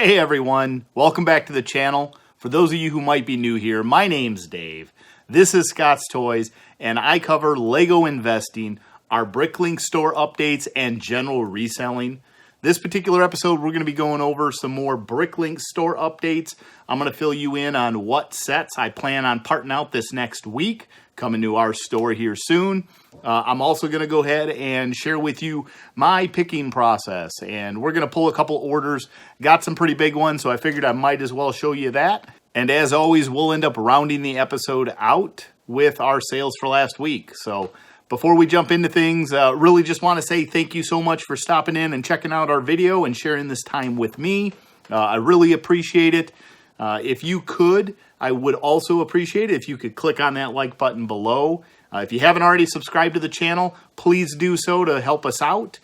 Hey everyone, welcome back to the channel. For those of you who might be new here, my name's Dave. This is ScotsToys, and I cover Lego investing, our BrickLink store updates, and general reselling. This particular episode, we're going to be going over some more BrickLink store updates. I'm going to fill you in on what sets I plan on parting out this next week, coming to our store here soon. I'm also going to go ahead and share with you my picking process, and we're going to pull a couple orders. Got some pretty big ones, so I figured I might as well show you that. And as always, we'll end up rounding the episode out with our sales for last week. So before we jump into things, really just want to say thank you so much for stopping in and checking out our video and sharing this time with me. I really appreciate it. If you could, I would also appreciate it if you could click on that like button below. If you haven't already subscribed to the channel, please do so to help us out.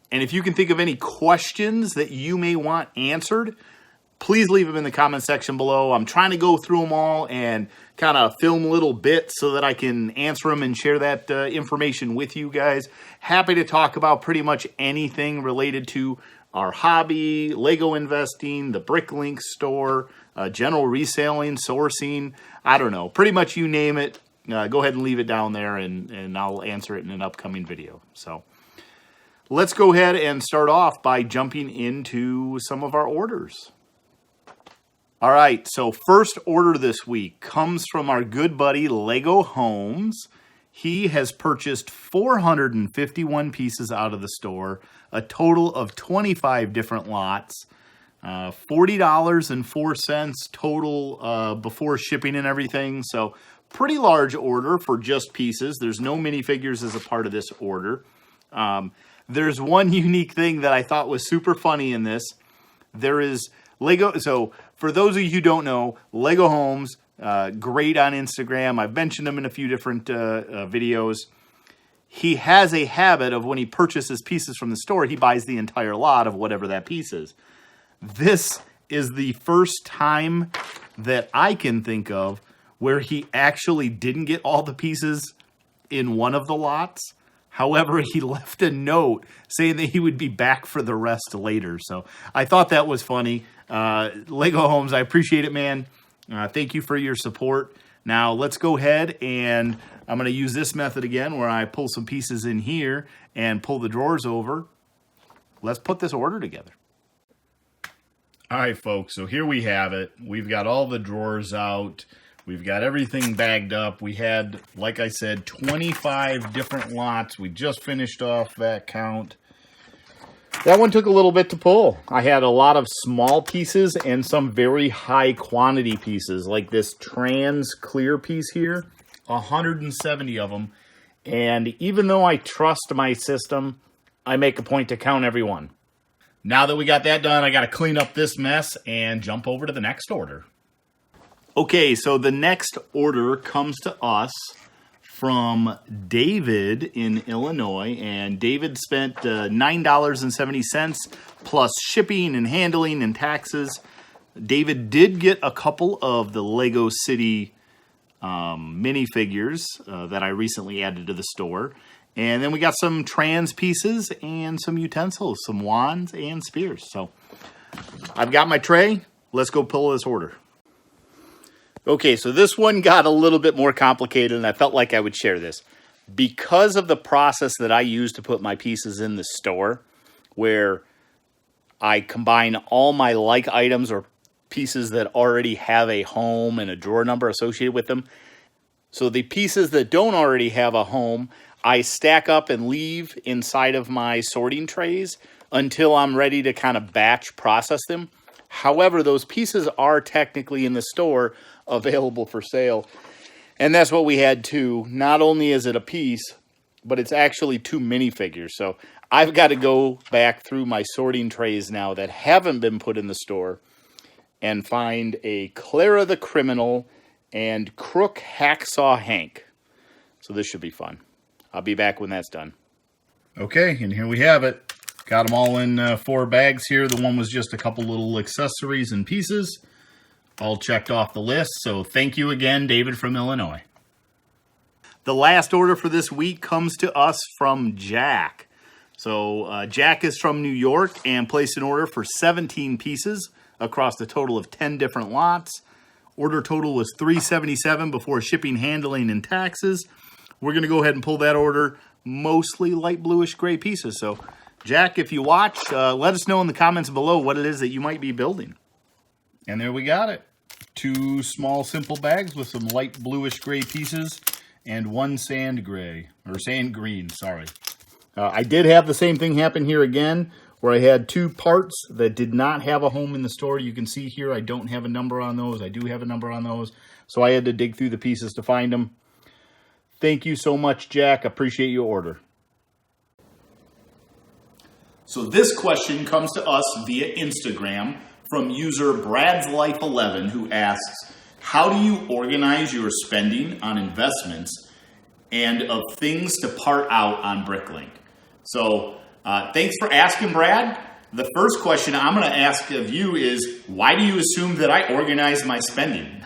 And if you can think of any questions that you may want answered, please leave them in the comment section below. I'm trying to go through them all and kind of film little bits so that I can answer them and share that information with you guys. Happy to talk about pretty much anything related to our hobby, Lego investing, the BrickLink store, general reselling, sourcing, I don't know, pretty much you name it. Go ahead and leave it down there and I'll answer it in an upcoming video. So let's go ahead and start off by jumping into some of our orders. All right, so first order this week comes from our good buddy Lego Homes. He has purchased 451 pieces out of the store, a total of 25 different lots, $40.04 total before shipping and everything. So pretty large order for just pieces. There's no minifigures as a part of this order. There's one unique thing that I thought was super funny in this. There is Lego. So for those of you who don't know, Lego Homes, great on Instagram. I've mentioned him in a few different videos. He has a habit of when he purchases pieces from the store, he buys the entire lot of whatever that piece is. This is the first time that I can think of where he actually didn't get all the pieces in one of the lots. However, he left a note saying that he would be back for the rest later. So I thought that was funny. Lego Homes, I appreciate it, man. Thank you for your support. Now let's go ahead and I'm going to use this method again where I pull some pieces in here and pull the drawers over. Let's put this order together. All right, folks, so here we have it. We've got all the drawers out. We've got everything bagged up. We had, like I said, 25 different lots. We just finished off that count. That one took a little bit to pull. I had a lot of small pieces and some very high quantity pieces, like this trans clear piece here, 170 of them. And even though I trust my system, I make a point to count every one. Now that we got that done, I got to clean up this mess and jump over to the next order. Okay, so the next order comes to us from David in Illinois, and David spent $9.70 plus shipping and handling and taxes. David did get a couple of the Lego City minifigures that I recently added to the store. And then we got some trans pieces and some utensils, some wands and spears. So I've got my tray. Let's go pull this order. Okay, so this one got a little bit more complicated, and I felt like I would share this. Because of the process that I use to put my pieces in the store, where I combine all my like items or pieces that already have a home and a drawer number associated with them. So the pieces that don't already have a home, I stack up and leave inside of my sorting trays until I'm ready to kind of batch process them. However, those pieces are technically in the store available for sale. And that's what we had too. Not only is it a piece, but it's actually two minifigures. So I've got to go back through my sorting trays now that haven't been put in the store and find a Clara the Criminal and Crook Hacksaw Hank. So this should be fun. I'll be back when that's done. Okay, and here we have it. Got them all in 4 bags here. The one was just a couple little accessories and pieces. All checked off the list. So thank you again, David from Illinois. The last order for this week comes to us from Jack. So Jack is from New York and placed an order for 17 pieces across a total of 10 different lots. Order total was $377 before shipping, handling, and taxes. We're going to go ahead and pull that order. Mostly light bluish gray pieces. So, Jack, if you watch, let us know in the comments below what it is that you might be building. And there we got it. 2 small simple bags with some light bluish gray pieces and 1 sand gray, or sand green, sorry. I did have the same thing happen here again, where I had 2 parts that did not have a home in the store. You can see here I don't have a number on those. I do have a number on those, so I had to dig through the pieces to find them. Thank you so much, Jack. Appreciate your order. So this question comes to us via Instagram from user Brad's Life 11, who asks, how do you organize your spending on investments and of things to part out on BrickLink? So thanks for asking, Brad. The first question I'm going to ask of you is, why do you assume that I organize my spending?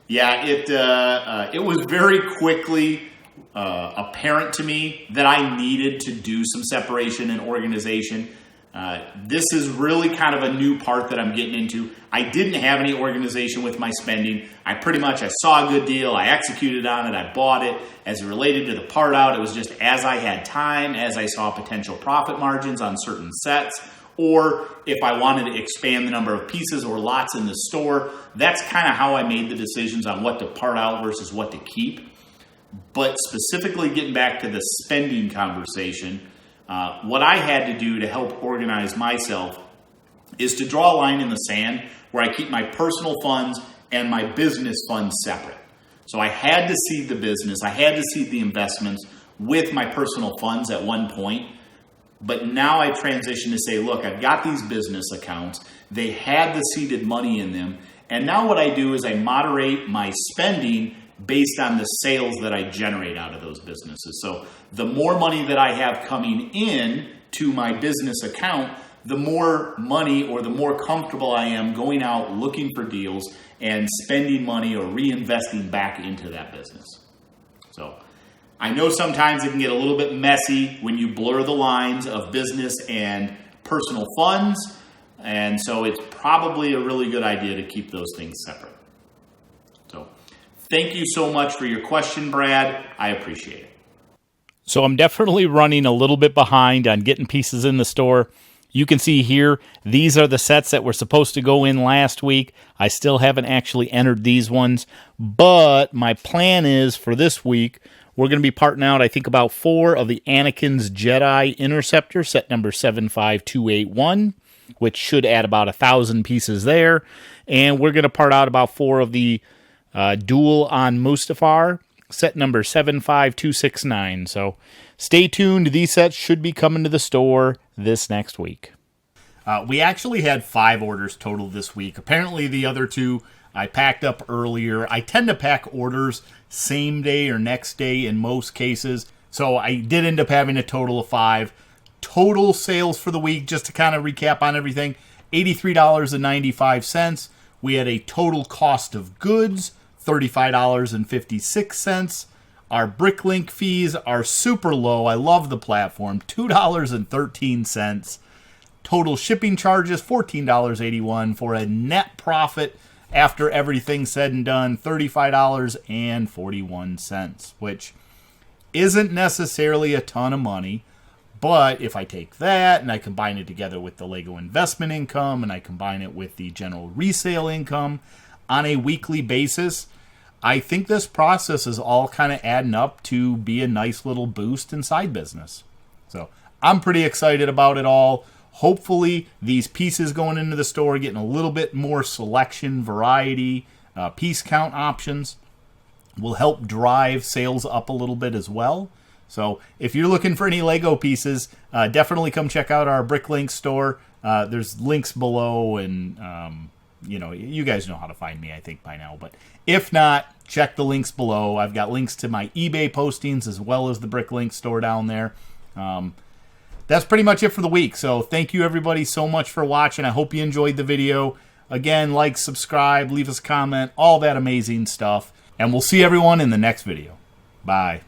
It was very quickly apparent to me that I needed to do some separation and organization. This is really kind of a new part that I'm getting into. I didn't have any organization with my spending. I saw a good deal, I executed on it, I bought it. As it related to the part out, it was just as I had time, as I saw potential profit margins on certain sets, or if I wanted to expand the number of pieces or lots in the store. That's kind of how I made the decisions on what to part out versus what to keep. But specifically getting back to the spending conversation, what I had to do to help organize myself is to draw a line in the sand where I keep my personal funds and my business funds separate. So I had to seed the business, I had to seed the investments with my personal funds at one point. But now I transitioned to say, look, I've got these business accounts. They had the seeded money in them. And now what I do is I moderate my spending based on the sales that I generate out of those businesses. So the more money that I have coming in to my business account, the more money or the more comfortable I am going out looking for deals and spending money or reinvesting back into that business. So I know sometimes it can get a little bit messy when you blur the lines of business and personal funds. And so it's probably a really good idea to keep those things separate. So thank you so much for your question, Brad. I appreciate it. So I'm definitely running a little bit behind on getting pieces in the store. You can see here, these are the sets that were supposed to go in last week. I still haven't actually entered these ones, but my plan is for this week, we're going to be parting out, I think, about 4 of the Anakin's Jedi Interceptor, set number 75281, which should add about 1,000 pieces there. And we're going to part out about 4 of the Duel on Mustafar, set number 75269. So stay tuned. These sets should be coming to the store this next week. We actually had 5 orders total this week. Apparently the other 2 I packed up earlier. I tend to pack orders same day or next day in most cases. So I did end up having a total of 5. Total sales for the week, just to kind of recap on everything, $83.95. We had a total cost of goods, $35.56. Our BrickLink fees are super low. I love the platform, $2.13. Total shipping charges, $14.81 for a net profit after everything's said and done, $35.41, which isn't necessarily a ton of money. But if I take that and I combine it together with the Lego investment income and I combine it with the general resale income on a weekly basis, I think this process is all kind of adding up to be a nice little boost in side business. So I'm pretty excited about it all. Hopefully these pieces going into the store, getting a little bit more selection, variety, piece count options will help drive sales up a little bit as well. So if you're looking for any Lego pieces, definitely come check out our BrickLink store. There's links below, and you guys know how to find me, I think, by now. But if not, check the links below. I've got links to my eBay postings as well as the BrickLink store down there. That's pretty much it for the week. So thank you, everybody, so much for watching. I hope you enjoyed the video. Again, like, subscribe, leave us a comment, all that amazing stuff. And we'll see everyone in the next video. Bye.